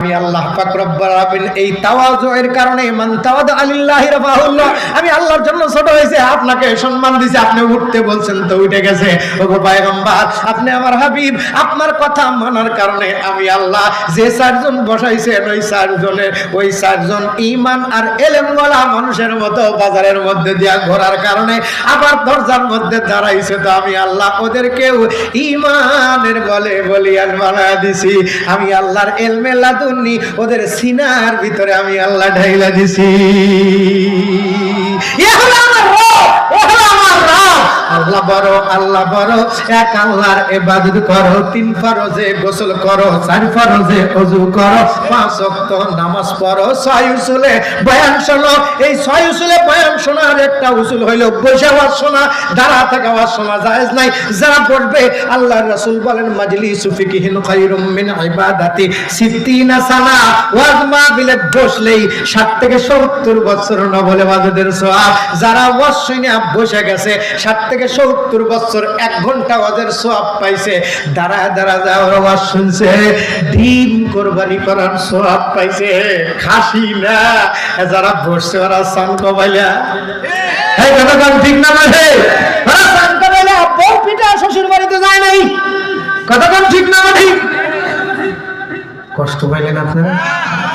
আমি আল্লাহ পাক রব্বুল আলামিন এই তাওয়াজুয়ের কারণে মান তাওয়াদা আলিল্লাহি রাফাহুল্লাহ, আমি আল্লাহর জন্য ছোট হয়েছে, আপনাকে সম্মান দিয়েছে, আপনি উঠতে বলছেন তো উঠে গেছে। ওগো পয়গম্বর, আপনি আমার হাবিব, আপনার কথা মানার কারণে আমি আল্লাহ যে চারজন বসাইছেন ওই চারজন ঈমান আর ইলমওয়ালা মানুষের মতো বাজারের মধ্যে দিয়া ঘোরার কারণে আবার দরজার মধ্যে দাঁড়াইছে, তো আমি আল্লাহ ওদেরকেও ঈমানের বলে বলিয়ান বানায় দিছি। আমি আল্লাহর ইলমে লাদুন্নি ওদের সিনার ভিতরে আমি আল্লাহ ঢাইলা দিছি। আল্লাহ বড়, আল্লাহ বড়, এক আল্লাহর ইবাদত করো, 3 ফরজে গোসল করো, 4 ফরজে ওযু করো, 5 ওয়াক্ত নামাজ পড়ো, 6 উসুলে বয়ান শোনো। এই 6 উসুলে বয়ান শোনার একটা উসুল হইল বসে ওয়াজ শোনা, দাঁড়া থেকে ওয়াজ শোনা জায়েজ নাই। যারা পড়বে, আল্লাহর রাসূল বলেন মাজলিসু ফিকহিন খায়রুম মিন ইবাদাতি 60 সানা। ওয়াজ মাহফিলে বসলেই 60 থেকে 70 বছর নফল ইবাদতের সওয়াব। যারা ওয়াজ শুনে বসে গেছে 60 থেকে 70 বছর 1 ঘন্টা ওয়াজের সওয়াব পাইছে, দাঁড়া দাঁড়া যাওয়ার ওয়াজ শুনছে, ডিম কুরবানি করার সওয়াব পাইছে, খাসি না। যারা বসছে ওরা সান কবাইলা, এই কথা কোন ঠিক না মানে? ওরা সান কবাইলা বউ পিটা শ্বশুর বাড়িতে যায় নাই, কথা কোন ঠিক না মানে? কষ্ট পাইলেন আপনারা?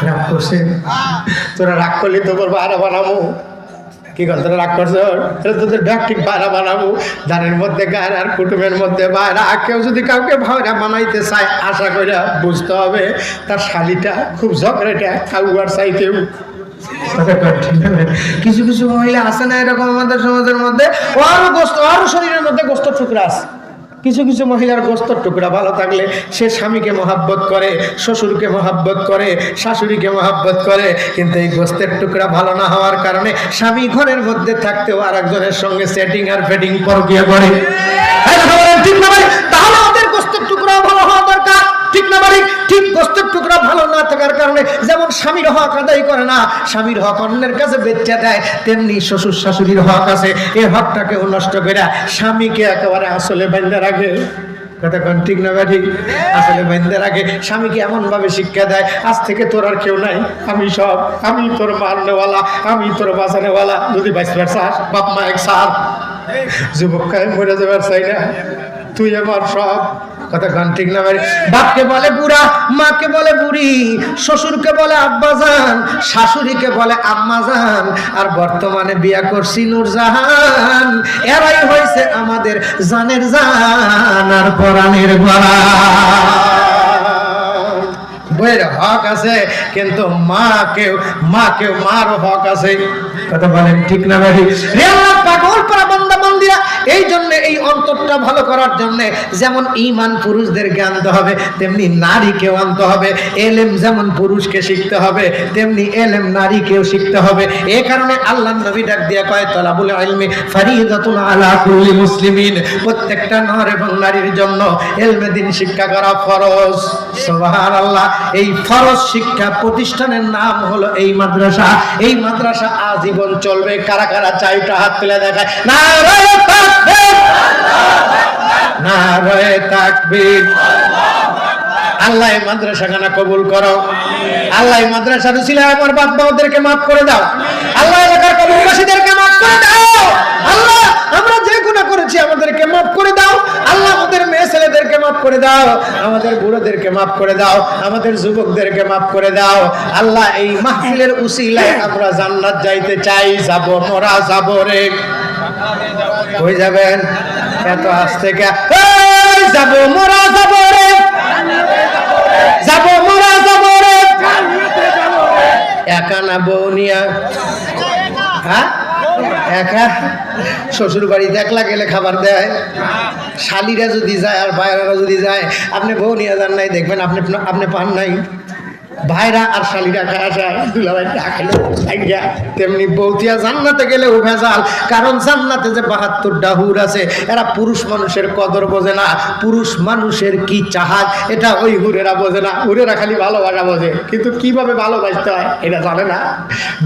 রাগ করছেন? তোরা রাগ করলি তো করবো আরো বানাবো। কি কর তোরা রাগ করছো? তোদের ঠিক ভাড়া বানাবো, ধানের মধ্যে গায়ের আর কুটুমের মধ্যে ভাড়া। কেউ যদি কাউকে ভাড়া বানাইতে চায়, আশা করে বুঝতে হবে তার শালিটা খুব ঝগড়াটা কাউয়ার চাইতেও। কিছু কিছু মহিলা আছে না এরকম আমাদের সমাজের মধ্যে, আরো শরীরের মধ্যে গোস্ত টুকরা আছে। কিছু কিছু মহিলার গোস্তর টুকরা ভালো থাকলে সে স্বামীকে মহাব্বত করে, শ্বশুরকে মহাব্বত করে, শাশুড়িকে মহাব্বত করে, কিন্তু এই গোস্তের টুকরা ভালো না হওয়ার কারণে স্বামী ঘরের মধ্যে থাকতেও আর একজনের সঙ্গে সেটিং আর ফেটিং পরকিয়া করে। ঠিক না ভাই? তাহলে ওদের গোস্তের টুকরা ভালো হওয়া দরকার, ঠিক না ভাই? ঠিক গোস্তের টুকরা ভালো না থাকার কারণে যেমন স্বামীর হক আদায় করে না, স্বামীর হক অন্যের কাছে বেচা দেয়, তেমনি শ্বশুর শাশুড়ির হক আছে, এই হকটাকে নষ্ট করে স্বামীকে একেবারে আসলে বাঁধা রাখে। কথা কোন ঠিক না ভাই? আসলে বাঁধা রাখে, স্বামীকে এমন ভাবে শিক্ষা দেয়, আজ থেকে তোর আর কেউ নাই, আমি সব, আমি তোর মারনেওয়ালা, আমি তোর বাঁচানেওয়ালা। যদি বাঁচবার চাস, বাপ মা এক সার, যুবক কায় মরে যাবার চাই না, তুই আমার সব। কথা গান ঠিক না ভাই? বাপকে বলে বুড়া, মাকে বলে বুড়ি, শ্বশুরকে বলে আব্বাজান, শাশুড়িকে বলে আম্মাজান, আর বর্তমানে বিয়া করছি নূরজাহান। এরাই হয়েছে আমাদের জানের জান আর পরাণের গড়া। বইয়ের হক আছে, কিন্তু মাকেও মার হক আছে। কথা বলেন ঠিক না ভাই? পাগল পারা বান্দা বান্দিরা, এই জন্য এই অন্তরটা ভালো করার জন্য যেমন ঈমান পুরুষদেরকে আনতে হবে, তেমনি নারীকেও আনতে হবে। এলেম যেমন পুরুষকে শিখতে হবে, তেমনি এলেম নারীকেও শিখতে হবে। এই কারণে আল্লাহর নবী ডাক দিয়া কয় তালাবুল ইলমি ফারিদাতুন আলা কুল্লি মুসলিমিন, প্রত্যেকটা নর এবং নারীর জন্য ইলমে দ্বীন শিক্ষা করা ফরজ। সুবহানাল্লাহ। এই ফরজ শিক্ষা প্রতিষ্ঠানের নাম হলো এই মাদ্রাসা। এই মাদ্রাসা আজীবন চলবে। কারা কারা চাইটা হাত তুলে দেখায় নারায়ে তাকবীর, নারায়ে তাকবীর। আল্লাহ এই মাদ্রাসাখানা কবুল করো। আল্লাহ এই মাদ্রাসার উসিলায় আমার বাপ মাদেরকে মাফ করে দাও। আল্লাহ এলাকার কবরবাসীদেরকে মাফ করে দাও। আল্লাহ আমরা যে গুনাহ করেছি আমাদেরকে মাফ করে দাও। আল্লাহ আমাদের মেয়ে ছেলেদেরকে মাফ করে দাও, আমাদের বুড়োদেরকে মাফ করে দাও, আমাদের যুবকদেরকে মাফ করে দাও। আল্লাহ এই মাহফিলের উসিলায় আমরা জান্নাত যাইতে চাই। যাব মোরা যাব রে, হয়ে যাবেন এত আস্তে কে? যাব মোরা যাব রে, যাব মোরা যাব রে, একা না বউনিয়া? হ্যাঁ, একা। শ্বশুর বাড়িতে একলা গেলে খাবার দেয়, শালিরা যদি যায় আর ভাইরা যদি যায়, আপনি বউ নিয়ে যান নাই, দেখবেন আপনি পান নাই। ভাইরা আর শালিরা খায় যায়, দুলাভাই খাইলে তেমনি বৌতিয়া জান্নাতে গেলে ভেজাল। কারণ জান্নাতে যে 72টা হুর আছে, এরা পুরুষ মানুষের কদর বোঝে না, পুরুষ মানুষের কি চাহাত এটা ওই হুরেরা বোঝে না। হুরেরা খালি ভালোবাসা বোঝে, কিন্তু কিভাবে ভালোবাসতে হয় এটা জানে না।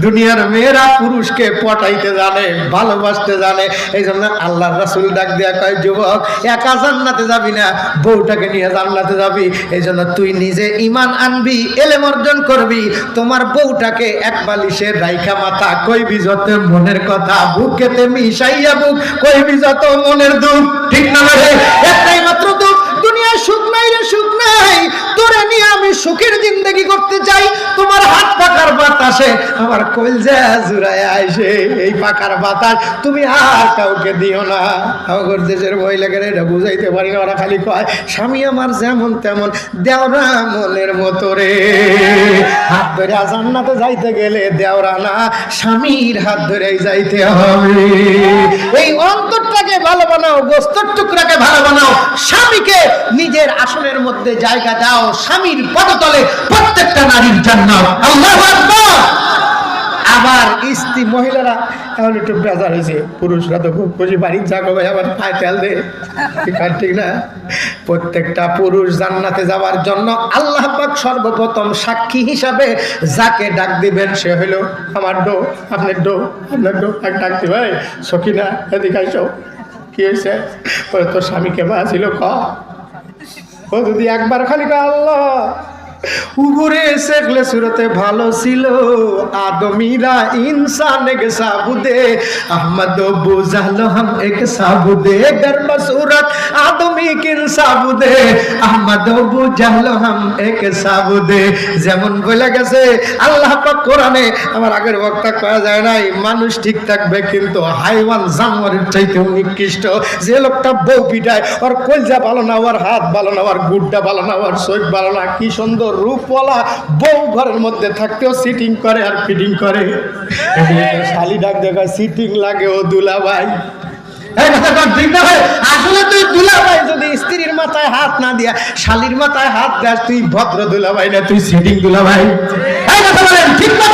দুনিয়ার মেয়েরা পুরুষকে পটাইতে জানে, ভালোবাসতে জানে। এই জন্য আল্লাহর রাসূল ডাক দেয়া কয়, যুবক একা জান্নাতে যাবি না, বউটাকে নিয়ে জান্নাতে যাবি। এই জন্য তুই নিজে ঈমান আনবি, এলেম অর্জন করবি, তোমার বউটাকে এক বালিশের রাইখা মাথা কইবি যত মনের কথা, বুকেতে মিশাইয়া বুক কইবি যত মনের দুঃখ। ঠিক না রে? একটাই মাত্র দুঃখ, দুনিয়ায় সুখ নাই রে, সুখ নাই। তোরে নিয়ে আমি সুখের জিন্দেগি করতে চাই। তোমার হাত পাকার বাতাসে আমার কলজা জুড়ায় আইসে, এই পাকার বাতাস তুমি আর কাউকে দিও না। আমার দেশের মহিলাকে এটা বুঝাইতে পারি না, ওরা খালি কয় স্বামী আমার যেমন তেমন, দেওরা মনের মতো রে। হাত ধরে জান্নাতে যাইতে গেলে দেওরা না, স্বামীর হাত ধরেই যাইতে হবে। এই অন্তরটাকে ভালো বানাও, গোস্তের টুকরাকে ভালো বানাও, স্বামীকে নিজের আসনের মধ্যে জায়গা দাও, স্বামীর পদতলে প্রত্যেকটা নারীর জান্নাত। আল্লাহু আকবার। আবার স্ত্রী মহিলারা এখন একটু বেজার হয়েছে, পুরুষরা তো খুব খুশি, বাড়ির যাকো ভাই আবার পায়ে তেল দে। ঠিক না? প্রত্যেকটা পুরুষ জান্নাতে যাওয়ার জন্য আল্লাহ পাক সর্বপ্রথম সাক্ষী হিসাবে যাকে ডাক দিবেন সে হইল আমার ডো, আপনার ডো, আপনার ডো। ডাক দিবে, সখিনা এদিকে আইসো, কি হয়েছে? তোর স্বামীকে বাঁচিল ক। ও যদি একবার খালি আল্লাহ উপরে শেখলে সুরতে ভালো ছিল, আদমিরা ইনসান এক সাবুদে, আহমদ বুঝালো হাম এক সাবুদে, গর্ব সুরত আদমি কিন সাবুদে, আহমদ বুঝালো হাম এক সাবুদে। যেমন বলে গেছে আল্লাহ পাক কোরআনে, আমার আগের বক্তা করা যায় নাই, মানুষ ঠিক থাকবে কিন্তু হাইওয়ান জানোয়ারের চাইতেও নিকৃষ্ট। যে লোকটা বউ পিটায়, ওর কলজা ভালো না, ওর হাত ভালো না, ওর গুড্ডা ভালো না, ওর শরীর ভালো না, কি সুন্দর রূপওয়ালা বউ ঘরের মধ্যে থাকতেও সিটিং করে আর ফিটিং করে। শালি ডাক দেখা সিটিং লাগে ও দুলাভাই। আসলে তুই দুলাভাই যদি স্ত্রীর মাথায় হাত না দিয়া শালির মাথায় হাত দেয়, তুই ভদ্র দুলাভাই না, তুই সিটিং দুলাভাই। ঠিক না?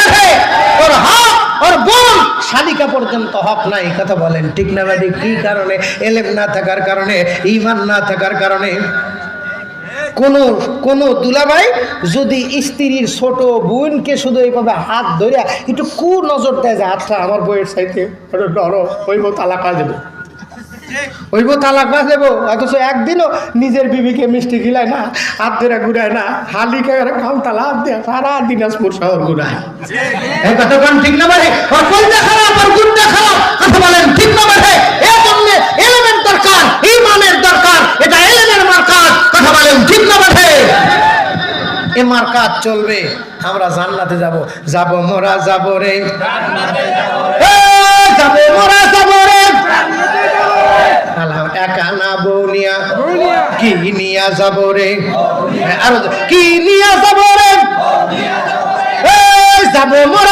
ওর হক, ওর বোন শালিকা পর্যন্ত হক নাই। কথা বলেন ঠিক না ভাই? কি কারণে? এলেম না থাকার কারণে, ঈমান না থাকার কারণে। কোন দুলাভাই যদি স্ত্রীর ছোট বোনকে শুধু এইভাবে হাত ধরে একটু কু নজর দেয় যে হাতটা আমার বইয়ের চাইতে ডরো, ওই বউ তালাক দেবো, ওই বউ তালাক দেবো, অথচ একদিনও নিজের বিবিকে মিষ্টি খিলায় না, হাত ধরে ঘুরায় না, হালিকা খাল তালা হাত দেয়, সারা দিনাজপুর শহর ঘুরায়। কথা বলেন ঠিক না ভাই? কথা বলেন ঠিক না ভাই? এর জন্য এলিমেন্ট দরকার, ঈমানের দরকার, এটা এলিমেন্টের মার্কাজ। কথা বলেন ঠিক না ভাই? এ মার্কাজ চলবে, আমরা জান্নাতে যাব। যাব মোরা যাব রে, যাবে মোরা যাব রে, একা না বউ নিয়া, কি নিয়া যাব রে, আরো কি নিয়া যাব রে, যাব মোরা